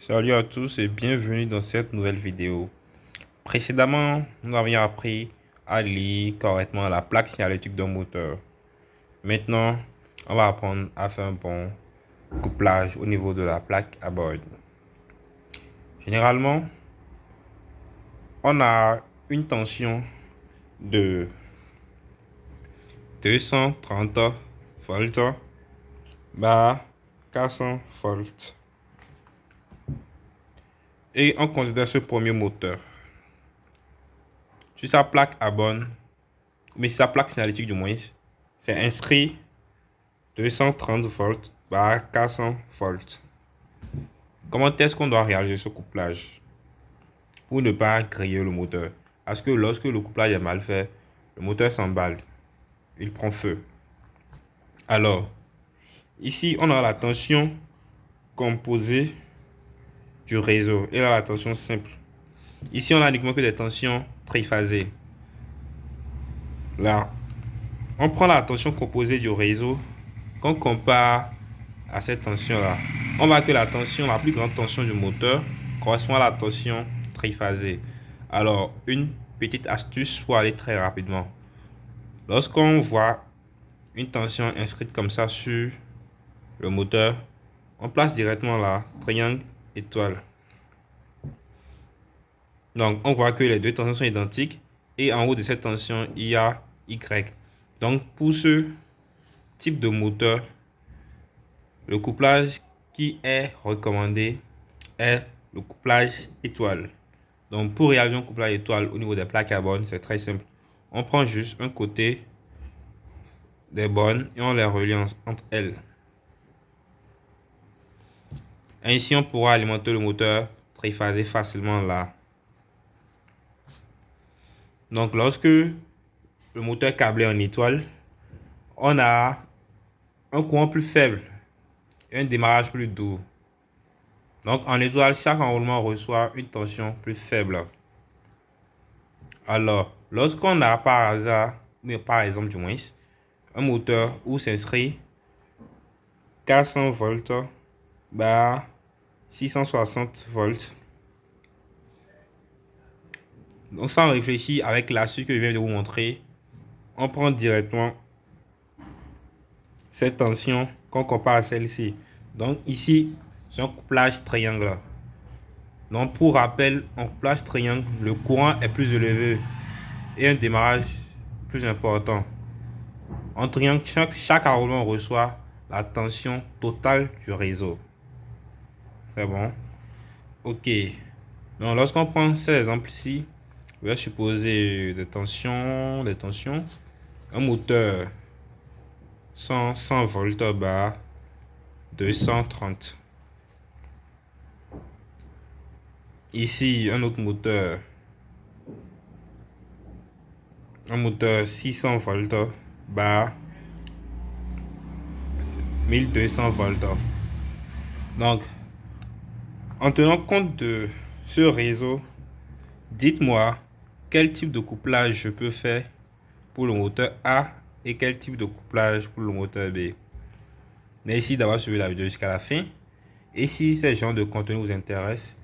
Salut à tous et bienvenue dans cette nouvelle vidéo. Précédemment, nous avions appris à lire correctement la plaque signalétique d'un moteur. Maintenant, on va apprendre à faire un bon couplage au niveau de la plaque à bord. Généralement, on a une tension de 230 volts par 400 volts. Et on considère ce premier moteur. Sur sa plaque à borne, mais sa plaque signalétique du moins, c'est inscrit 230 volts par 400 volts. Comment est-ce qu'on doit réaliser ce couplage pour ne pas griller le moteur? Parce que lorsque le couplage est mal fait, le moteur s'emballe, il prend feu. Alors, ici, on a la tension composée du réseau et la tension simple. Ici, on a uniquement que des tensions triphasées. Là, on prend la tension composée du réseau qu'on compare à cette tension-là. On voit que la tension, la plus grande tension du moteur correspond à la tension triphasée. Alors, une petite astuce pour aller très rapidement. Lorsqu'on voit une tension inscrite comme ça sur le moteur, on place directement là, triangle, étoile. Donc, on voit que les deux tensions sont identiques et en haut de cette tension, il y a Y. Donc, pour ce type de moteur, le couplage qui est recommandé est le couplage étoile. Donc, pour réaliser un couplage étoile au niveau des plaques à bornes, c'est très simple. On prend juste un côté des bornes et on les relie entre elles. Ainsi, on pourra alimenter le moteur triphasé facilement là. Donc, lorsque le moteur est câblé en étoile, on a un courant plus faible et un démarrage plus doux. Donc, en étoile, chaque enroulement reçoit une tension plus faible. Alors, lorsqu'on a par hasard, mais par exemple du moins, un moteur où s'inscrit 400 volts par 660 volts, donc sans réfléchir avec l'astuce que je viens de vous montrer, on prend directement cette tension qu'on compare à celle-ci. Donc ici, c'est un couplage triangle. Donc pour rappel, en couplage triangle, le courant est plus élevé et un démarrage plus important. En triangle, chaque enroulement reçoit la tension totale du réseau. C'est bon? Ok. Donc lorsqu'on prend cet exemple-ci, je vais supposer des tensions. Un moteur 100 volts bar 230. Ici, un autre moteur. Un moteur 600 volts bar 1200 volts. Donc, en tenant compte de ce réseau, dites-moi quel type de couplage je peux faire pour le moteur A et quel type de couplage pour le moteur B. Merci d'avoir suivi la vidéo jusqu'à la fin. Et si ce genre de contenu vous intéresse,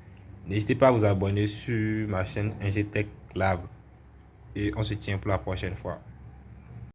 n'hésitez pas à vous abonner sur ma chaîne Ingé Tech Lab. Et on se tient pour la prochaine fois.